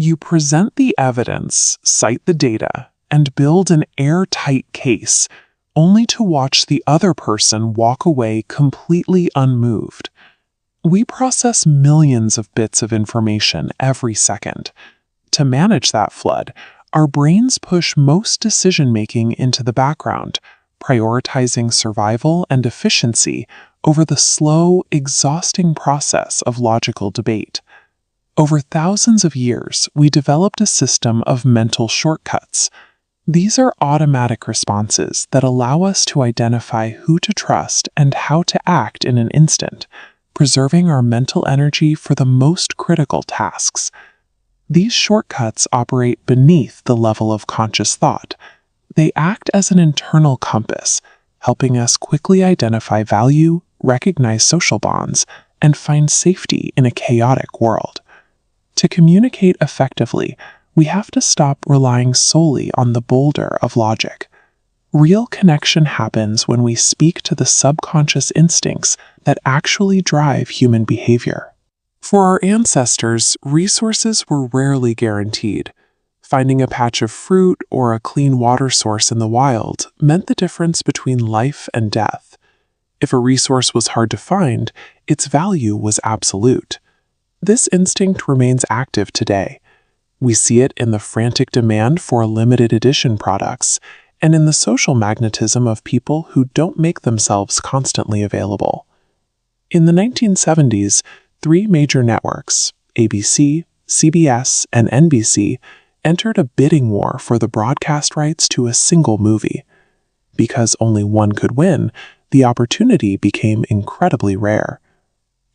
You present the evidence, cite the data, and build an airtight case, only to watch the other person walk away completely unmoved. We process millions of bits of information every second. To manage that flood, our brains push most decision-making into the background, prioritizing survival and efficiency over the slow, exhausting process of logical debate. Over thousands of years, we developed a system of mental shortcuts. These are automatic responses that allow us to identify who to trust and how to act in an instant, preserving our mental energy for the most critical tasks. These shortcuts operate beneath the level of conscious thought. They act as an internal compass, helping us quickly identify value, recognize social bonds, and find safety in a chaotic world. To communicate effectively, we have to stop relying solely on the boulder of logic. Real connection happens when we speak to the subconscious instincts that actually drive human behavior. For our ancestors, resources were rarely guaranteed. Finding a patch of fruit or a clean water source in the wild meant the difference between life and death. If a resource was hard to find, its value was absolute. This instinct remains active today. We see it in the frantic demand for limited edition products and in the social magnetism of people who don't make themselves constantly available. In the 1970s, three major networks, ABC, CBS, and NBC, entered a bidding war for the broadcast rights to a single movie. Because only one could win, the opportunity became incredibly rare.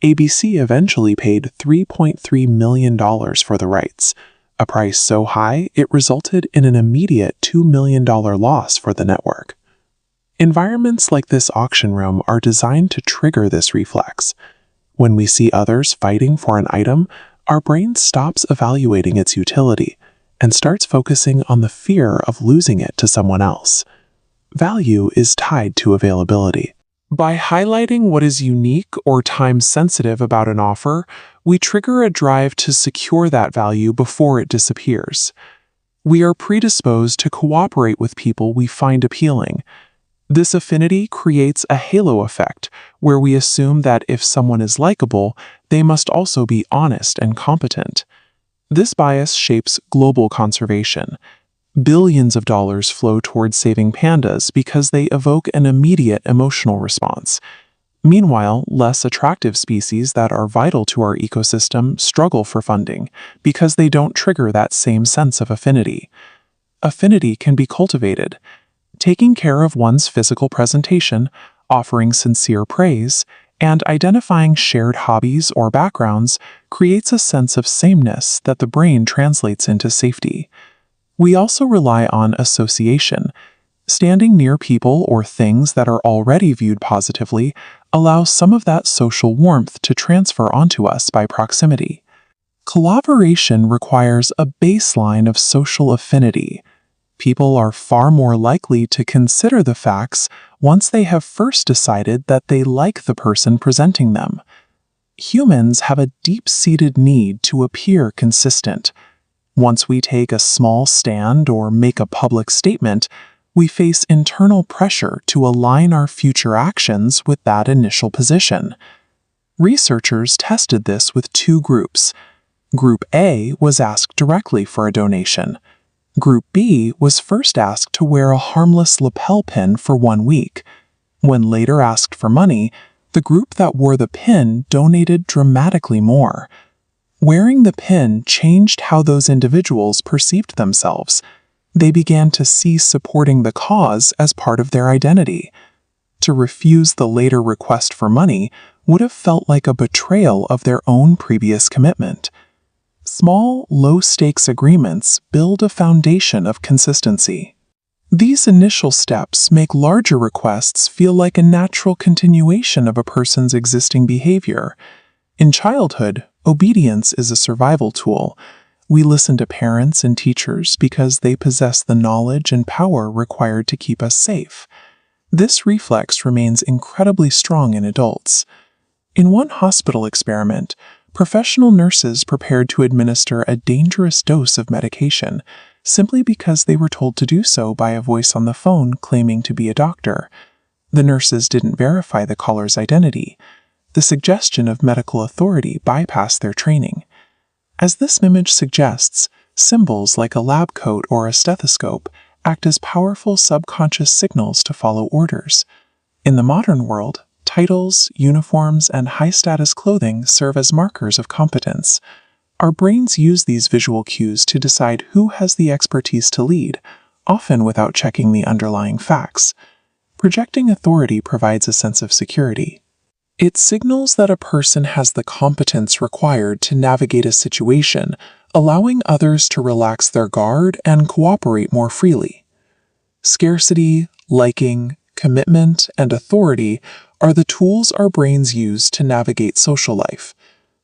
ABC eventually paid $3.3 million for the rights, a price so high it resulted in an immediate $2 million loss for the network. Environments like this auction room are designed to trigger this reflex. When we see others fighting for an item, our brain stops evaluating its utility and starts focusing on the fear of losing it to someone else. Value is tied to availability. By highlighting what is unique or time-sensitive about an offer, we trigger a drive to secure that value before it disappears. We are predisposed to cooperate with people we find appealing. This affinity creates a halo effect, where we assume that if someone is likable, they must also be honest and competent. This bias shapes global conservation. Billions of dollars flow towards saving pandas because they evoke an immediate emotional response. Meanwhile, less attractive species that are vital to our ecosystem struggle for funding because they don't trigger that same sense of affinity. Affinity can be cultivated. Taking care of one's physical presentation, offering sincere praise, and identifying shared hobbies or backgrounds creates a sense of sameness that the brain translates into safety. We also rely on association. Standing near people or things that are already viewed positively allows some of that social warmth to transfer onto us by proximity. Collaboration requires a baseline of social affinity. People are far more likely to consider the facts once they have first decided that they like the person presenting them. Humans have a deep-seated need to appear consistent. Once we take a small stand or make a public statement, we face internal pressure to align our future actions with that initial position. Researchers tested this with two groups. Group A was asked directly for a donation. Group B was first asked to wear a harmless lapel pin for 1 week. When later asked for money, the group that wore the pin donated dramatically more. Wearing the pin changed how those individuals perceived themselves. They began to see supporting the cause as part of their identity. To refuse the later request for money would have felt like a betrayal of their own previous commitment. Small, low-stakes agreements build a foundation of consistency. These initial steps make larger requests feel like a natural continuation of a person's existing behavior. In childhood, obedience is a survival tool. We listen to parents and teachers because they possess the knowledge and power required to keep us safe. This reflex remains incredibly strong in adults. In one hospital experiment, Professional nurses prepared to administer a dangerous dose of medication simply because they were told to do so by a voice on the phone claiming to be a doctor. The nurses didn't verify the caller's identity. The suggestion of medical authority bypassed their training. As this image suggests, symbols like a lab coat or a stethoscope act as powerful subconscious signals to follow orders. In the modern world, titles, uniforms, and high-status clothing serve as markers of competence. Our brains use these visual cues to decide who has the expertise to lead, often without checking the underlying facts. Projecting authority provides a sense of security. It signals that a person has the competence required to navigate a situation, allowing others to relax their guard and cooperate more freely. Scarcity, liking, commitment, and authority are the tools our brains use to navigate social life.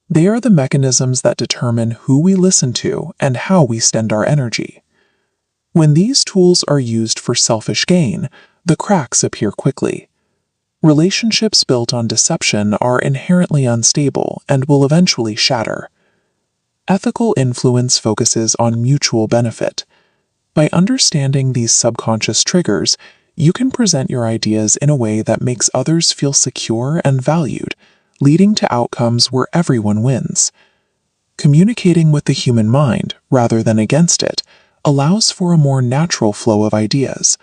They are the mechanisms that determine who we listen to and how we spend our energy. When these tools are used for selfish gain, the cracks appear quickly. Relationships built on deception are inherently unstable and will eventually shatter. Ethical influence focuses on mutual benefit. By understanding these subconscious triggers, you can present your ideas in a way that makes others feel secure and valued, leading to outcomes where everyone wins. Communicating with the human mind, rather than against it, allows for a more natural flow of ideas.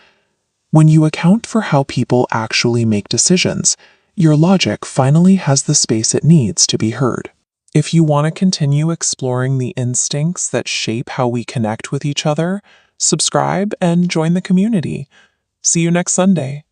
When you account for how people actually make decisions, your logic finally has the space it needs to be heard. If you want to continue exploring the instincts that shape how we connect with each other, subscribe and join the community. See you next Sunday.